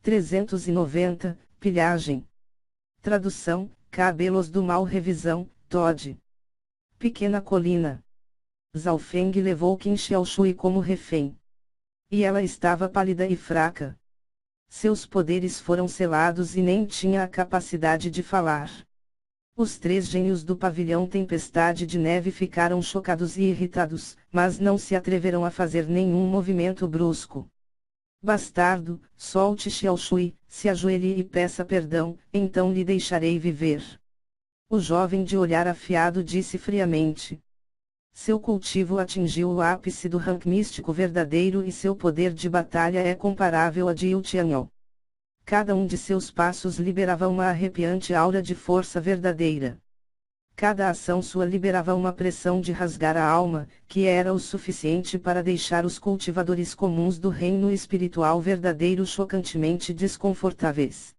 390, pilhagem. Tradução, Cabelos do Mal. Revisão, Todd. Pequena colina. Zhao Feng levou Qin Xiaoshui como refém. E ela estava pálida e fraca. Seus poderes foram selados e nem tinha a capacidade de falar. Os 3 gênios do pavilhão Tempestade de Neve ficaram chocados e irritados, mas não se atreveram a fazer nenhum movimento brusco. Bastardo, solte Xiaoshui, se ajoelhe e peça perdão, então lhe deixarei viver. O jovem de olhar afiado disse friamente. Seu cultivo atingiu o ápice do rank místico verdadeiro e seu poder de batalha é comparável a de Yu Tianyao. Cada um de seus passos liberava uma arrepiante aura de força verdadeira. Cada ação sua liberava uma pressão de rasgar a alma, que era o suficiente para deixar os cultivadores comuns do reino espiritual verdadeiro chocantemente desconfortáveis.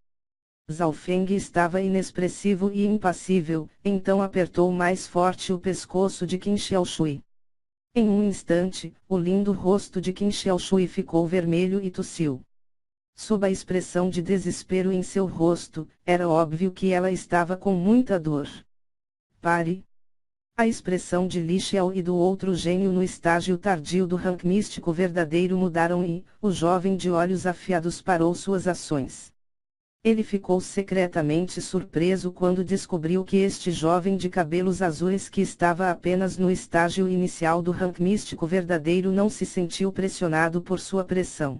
Zhao Feng estava inexpressivo e impassível, então apertou mais forte o pescoço de Qin Xiaoshui. Em um instante, o lindo rosto de Qin Xiaoshui ficou vermelho e tossiu. Sob a expressão de desespero em seu rosto, era óbvio que ela estava com muita dor. Pare! A expressão de Li Xiao e do outro gênio no estágio tardio do rank místico verdadeiro mudaram e, o jovem de olhos afiados parou suas ações. Ele ficou secretamente surpreso quando descobriu que este jovem de cabelos azuis que estava apenas no estágio inicial do rank místico verdadeiro não se sentiu pressionado por sua pressão.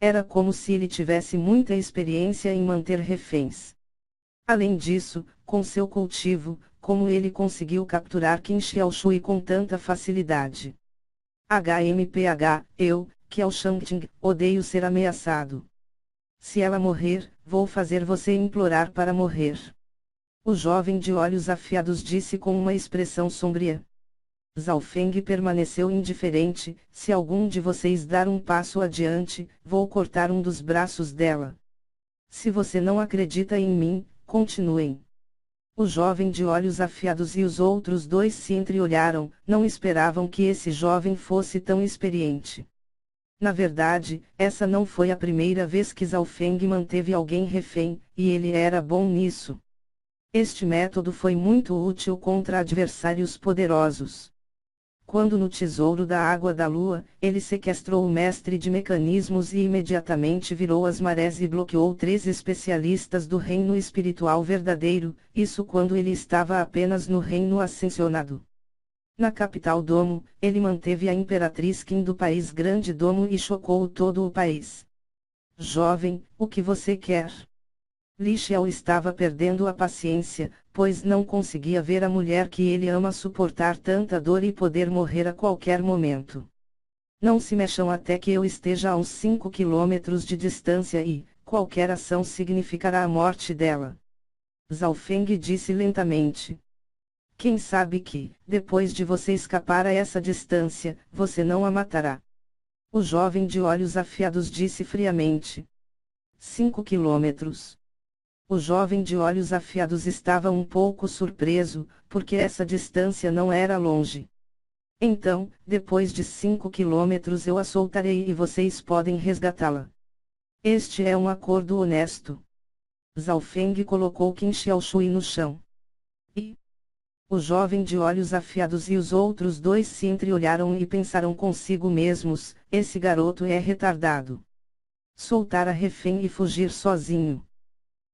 Era como se ele tivesse muita experiência em manter reféns. Além disso, com seu cultivo, como ele conseguiu capturar Qin Xiaoshui com tanta facilidade. HMPH, eu, Qiao Shangting, odeio ser ameaçado. Se ela morrer, vou fazer você implorar para morrer. O jovem de olhos afiados disse com uma expressão sombria. Zhao Feng permaneceu indiferente. Se algum de vocês dar um passo adiante, vou cortar um dos braços dela. Se você não acredita em mim, continuem. O jovem de olhos afiados e os outros 2 se entreolharam, não esperavam que esse jovem fosse tão experiente. Na verdade, essa não foi a primeira vez que Zhao Feng manteve alguém refém, e ele era bom nisso. Este método foi muito útil contra adversários poderosos. Quando no Tesouro da Água da Lua, ele sequestrou o mestre de mecanismos e imediatamente virou as marés e bloqueou 3 especialistas do reino espiritual verdadeiro, isso quando ele estava apenas no reino ascensionado. Na capital Domo, ele manteve a Imperatriz Qin do país Grande Domo e chocou todo o país. Jovem, o que você quer? Li Xiao estava perdendo a paciência, pois não conseguia ver a mulher que ele ama suportar tanta dor e poder morrer a qualquer momento. Não se mexam até que eu esteja a uns 5 quilômetros de distância e, qualquer ação significará a morte dela. Zhao Feng disse lentamente. Quem sabe que, depois de você escapar a essa distância, você não a matará. O jovem de olhos afiados disse friamente. 5 quilômetros. O jovem de olhos afiados estava um pouco surpreso, porque essa distância não era longe. Então, depois de 5 quilômetros eu a soltarei e vocês podem resgatá-la. Este é um acordo honesto. Zhao Feng colocou Qin Xiaoshui no chão. E o jovem de olhos afiados e os outros 2 se entreolharam e pensaram consigo mesmos, esse garoto é retardado. Soltar a refém e fugir sozinho.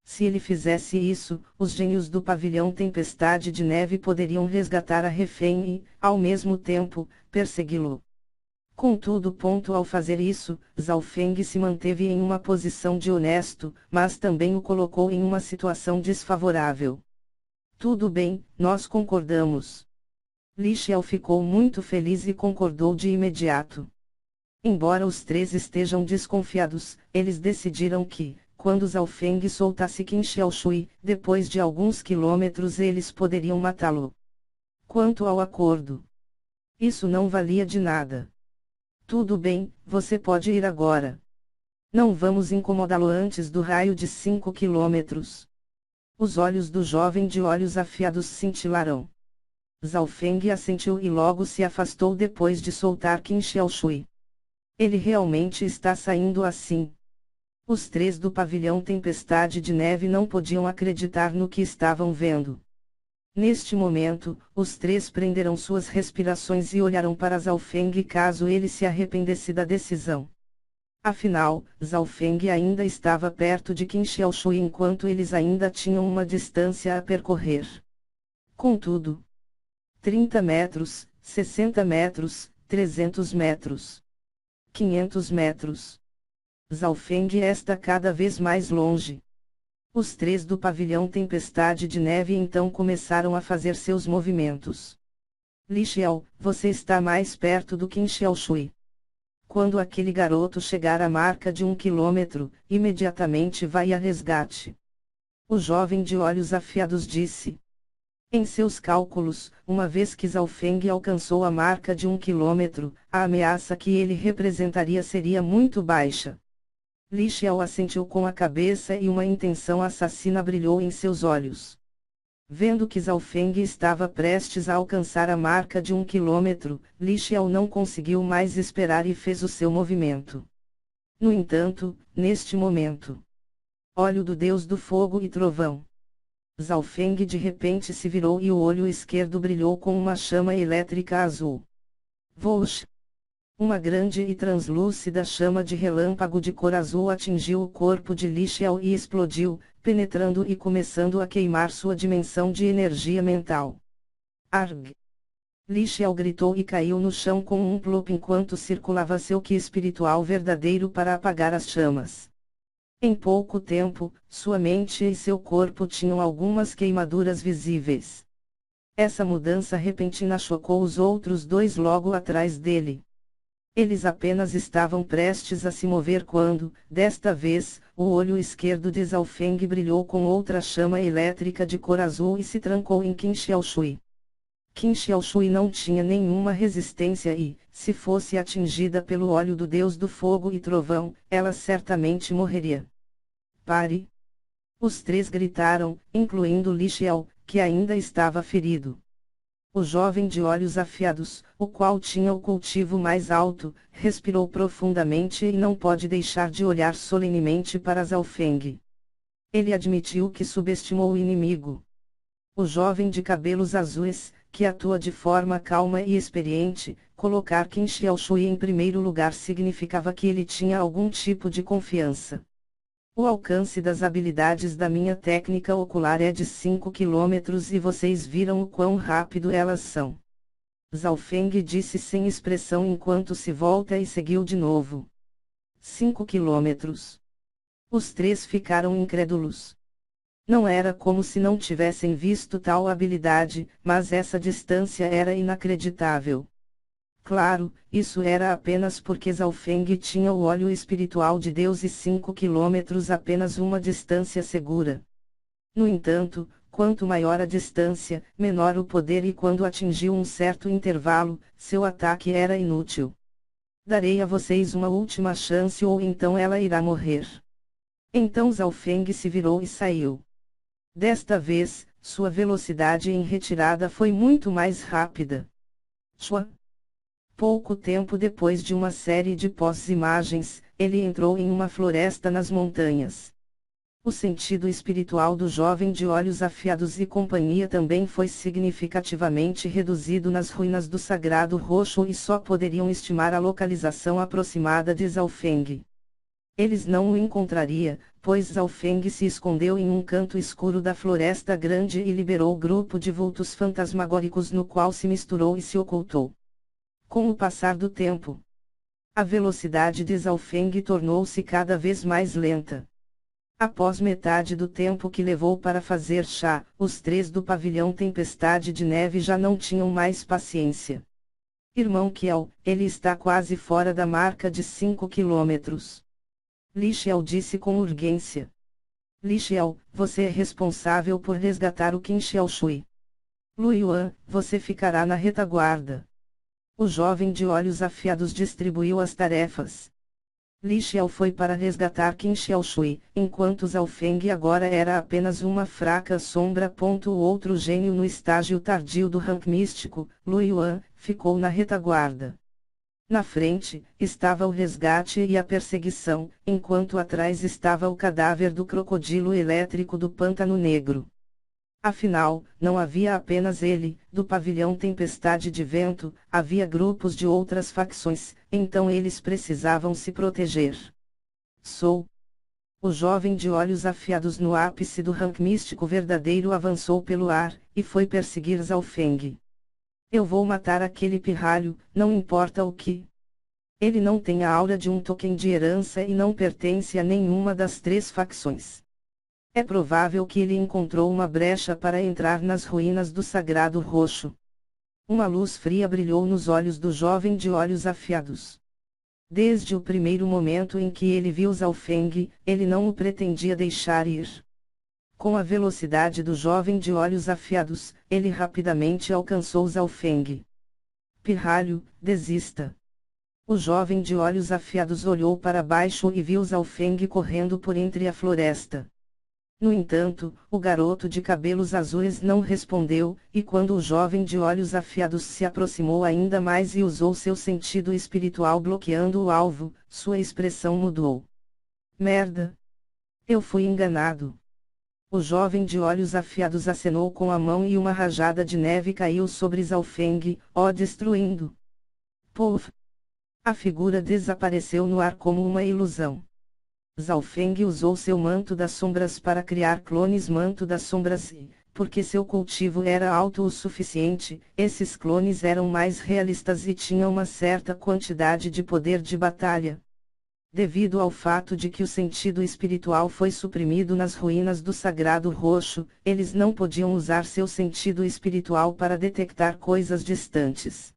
Se ele fizesse isso, os gênios do pavilhão Tempestade de Neve poderiam resgatar a refém e, ao mesmo tempo, persegui-lo. Contudo, ao fazer isso, Zhao Feng se manteve em uma posição de honesto, mas também o colocou em uma situação desfavorável. Tudo bem, nós concordamos. Li Xiao ficou muito feliz e concordou de imediato. Embora os 3 estejam desconfiados, eles decidiram que, quando Zhao Feng soltasse Qin Xiaoshui, depois de alguns quilômetros eles poderiam matá-lo. Quanto ao acordo, isso não valia de nada. Tudo bem, você pode ir agora. Não vamos incomodá-lo antes do raio de 5 quilômetros. Os olhos do jovem de olhos afiados cintilaram. Zhao Feng assentiu e logo se afastou depois de soltar Qin Xiaoshui. Ele realmente está saindo assim. Os três do pavilhão Tempestade de Neve não podiam acreditar no que estavam vendo. Neste momento, os três prenderam suas respirações e olharam para Zhao Feng caso ele se arrependesse da decisão. Afinal, Zhao Feng ainda estava perto de Qin Xiaoshui enquanto eles ainda tinham uma distância a percorrer. Contudo, 30 metros, 60 metros, 300 metros, 500 metros. Zhao Feng está cada vez mais longe. Os três do pavilhão Tempestade de Neve então começaram a fazer seus movimentos. Li Xiao, você está mais perto do Qin Xiaoshui. Quando aquele garoto chegar à marca de 1 quilômetro, imediatamente vai a resgate. O jovem de olhos afiados disse. Em seus cálculos, uma vez que Zhao Feng alcançou a marca de 1 quilômetro, a ameaça que ele representaria seria muito baixa. Li Xiao assentiu com a cabeça e uma intenção assassina brilhou em seus olhos. Vendo que Zhao Feng estava prestes a alcançar a marca de 1 quilômetro, Li Xiao não conseguiu mais esperar e fez o seu movimento. No entanto, neste momento, olho do Deus do Fogo e Trovão. Zhao Feng de repente se virou e o olho esquerdo brilhou com uma chama elétrica azul. Vosh! Uma grande e translúcida chama de relâmpago de cor azul atingiu o corpo de Li Xiao e explodiu, penetrando e começando a queimar sua dimensão de energia mental. Arg! Li Xiao gritou e caiu no chão com um plop enquanto circulava seu ki espiritual verdadeiro para apagar as chamas. Em pouco tempo, sua mente e seu corpo tinham algumas queimaduras visíveis. Essa mudança repentina chocou os outros dois logo atrás dele. Eles apenas estavam prestes a se mover quando, desta vez, o olho esquerdo de Zhao Feng brilhou com outra chama elétrica de cor azul e se trancou em Qin Xiaoshui. Qin Xiaoshui não tinha nenhuma resistência e, se fosse atingida pelo olho do Deus do Fogo e Trovão, ela certamente morreria. Pare! Os três gritaram, incluindo Li Xiao, que ainda estava ferido. O jovem de olhos afiados, o qual tinha o cultivo mais alto, respirou profundamente e não pôde deixar de olhar solenemente para Zhao Feng. Ele admitiu que subestimou o inimigo. O jovem de cabelos azuis, que atua de forma calma e experiente, colocar Qin Xiaoshui em primeiro lugar significava que ele tinha algum tipo de confiança. O alcance das habilidades da minha técnica ocular é de 5 quilômetros e vocês viram o quão rápido elas são. Zhao Feng disse sem expressão enquanto se volta e seguiu de novo. 5 quilômetros. Os três ficaram incrédulos. Não era como se não tivessem visto tal habilidade, mas essa distância era inacreditável. Claro, isso era apenas porque Zhao Feng tinha o olho espiritual de Deus e 5 quilômetros apenas uma distância segura. No entanto, quanto maior a distância, menor o poder e quando atingiu um certo intervalo, seu ataque era inútil. Darei a vocês uma última chance ou então ela irá morrer. Então Zhao Feng se virou e saiu. Desta vez, sua velocidade em retirada foi muito mais rápida. Chua! Pouco tempo depois de uma série de pós-imagens, ele entrou em uma floresta nas montanhas. O sentido espiritual do jovem de olhos afiados e companhia também foi significativamente reduzido nas ruínas do Sagrado Roxo e só poderiam estimar a localização aproximada de Zhao Feng. Eles não o encontrariam, pois Zhao Feng se escondeu em um canto escuro da floresta grande e liberou o grupo de vultos fantasmagóricos no qual se misturou e se ocultou. Com o passar do tempo, a velocidade de Zhao Feng tornou-se cada vez mais lenta. Após metade do tempo que levou para fazer chá, os três do pavilhão Tempestade de Neve já não tinham mais paciência. Irmão Kiao, ele está quase fora da marca de 5 quilômetros. Li Xiao disse com urgência. Li Xiao, você é responsável por resgatar o Qin Xiaoshui. Lu Yuan, você ficará na retaguarda. O jovem de olhos afiados distribuiu as tarefas. Li Xiao foi para resgatar Qin Xiaoshui, enquanto Zhao Feng agora era apenas uma fraca sombra. O outro gênio no estágio tardio do rank místico, Lu Yuan, ficou na retaguarda. Na frente, estava o resgate e a perseguição, enquanto atrás estava o cadáver do crocodilo elétrico do Pântano Negro. Afinal, não havia apenas ele, do pavilhão Tempestade de Vento, havia grupos de outras facções, então eles precisavam se proteger. Sou. O jovem de olhos afiados no ápice do rank místico verdadeiro avançou pelo ar, e foi perseguir Zhao Feng. Eu vou matar aquele pirralho, não importa o que. Ele não tem a aura de um token de herança e não pertence a nenhuma das 3 facções. É provável que ele encontrou uma brecha para entrar nas ruínas do Sagrado Roxo. Uma luz fria brilhou nos olhos do jovem de olhos afiados. Desde o primeiro momento em que ele viu Zhao Feng, ele não o pretendia deixar ir. Com a velocidade do jovem de olhos afiados, ele rapidamente alcançou Zhao Feng. Pirralho, desista. O jovem de olhos afiados olhou para baixo e viu Zhao Feng correndo por entre a floresta. No entanto, o garoto de cabelos azuis não respondeu, e quando o jovem de olhos afiados se aproximou ainda mais e usou seu sentido espiritual bloqueando o alvo, sua expressão mudou. Merda! Eu fui enganado. O jovem de olhos afiados acenou com a mão e uma rajada de neve caiu sobre Zhao Feng, destruindo. Pouf! A figura desapareceu no ar como uma ilusão. Zhao Feng usou seu manto das sombras para criar clones manto das sombras e, porque seu cultivo era alto o suficiente, esses clones eram mais realistas e tinham uma certa quantidade de poder de batalha. Devido ao fato de que o sentido espiritual foi suprimido nas ruínas do Sagrado Roxo, eles não podiam usar seu sentido espiritual para detectar coisas distantes.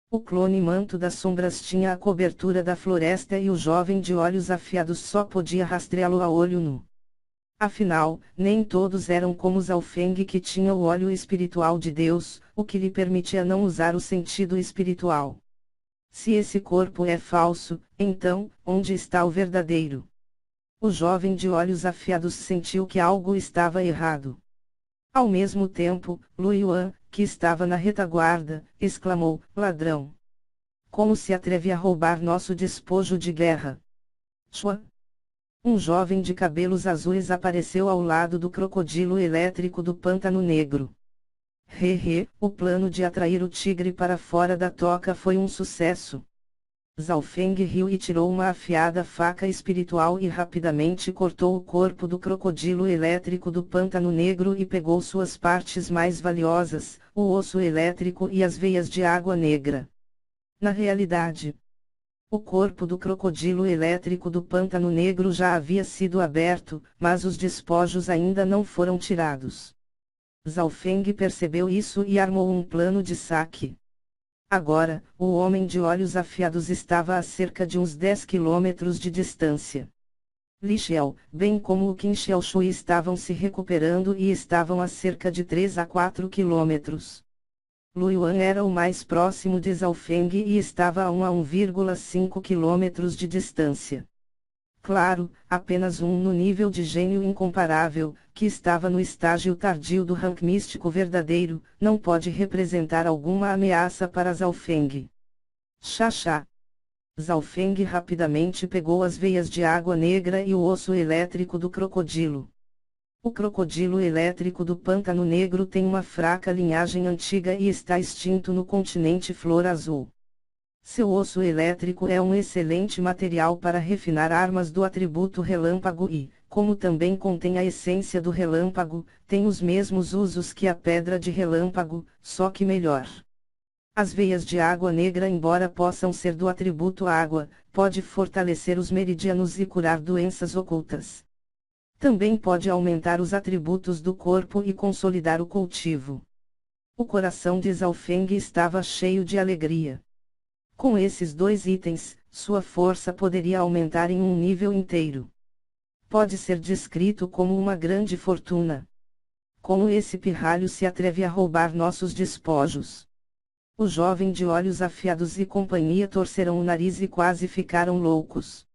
O clone manto das sombras tinha a cobertura da floresta e o jovem de olhos afiados só podia rastreá-lo a olho nu. Afinal, nem todos eram como Zhao Feng que tinha o olho espiritual de Deus, o que lhe permitia não usar o sentido espiritual. Se esse corpo é falso, então, onde está o verdadeiro? O jovem de olhos afiados sentiu que algo estava errado. Ao mesmo tempo, Lu Yuan, que estava na retaguarda, exclamou: ladrão! Como se atreve a roubar nosso despojo de guerra? Chuan! Um jovem de cabelos azuis apareceu ao lado do crocodilo elétrico do Pântano Negro. O plano de atrair o tigre para fora da toca foi um sucesso. Zhao Feng riu e tirou uma afiada faca espiritual e rapidamente cortou o corpo do crocodilo elétrico do Pântano Negro e pegou suas partes mais valiosas, o osso elétrico e as veias de água negra. Na realidade, o corpo do crocodilo elétrico do Pântano Negro já havia sido aberto, mas os despojos ainda não foram tirados. Zhao Feng percebeu isso e armou um plano de saque. Agora, o homem de olhos afiados estava a cerca de uns 10 quilômetros de distância. Li Xiao, bem como o Qin Xiaoshui estavam se recuperando e estavam a cerca de 3 a 4 quilômetros. Lu Yuan era o mais próximo de Zhao Feng e estava a 1,5 quilômetros de distância. Claro, apenas um no nível de gênio incomparável, que estava no estágio tardio do rank místico verdadeiro, não pode representar alguma ameaça para Zhao Feng. Chá. Zhao Feng rapidamente pegou as veias de água negra e o osso elétrico do crocodilo. O crocodilo elétrico do Pântano Negro tem uma fraca linhagem antiga e está extinto no continente Flor Azul. Seu osso elétrico é um excelente material para refinar armas do atributo relâmpago e, como também contém a essência do relâmpago, tem os mesmos usos que a pedra de relâmpago, só que melhor. As veias de água negra, embora possam ser do atributo água, pode fortalecer os meridianos e curar doenças ocultas. Também pode aumentar os atributos do corpo e consolidar o cultivo. O coração de Zhao Feng estava cheio de alegria. Com esses 2 itens, sua força poderia aumentar em um nível inteiro. Pode ser descrito como uma grande fortuna. Como esse pirralho se atreve a roubar nossos despojos? O jovem de olhos afiados e companhia torceram o nariz e quase ficaram loucos.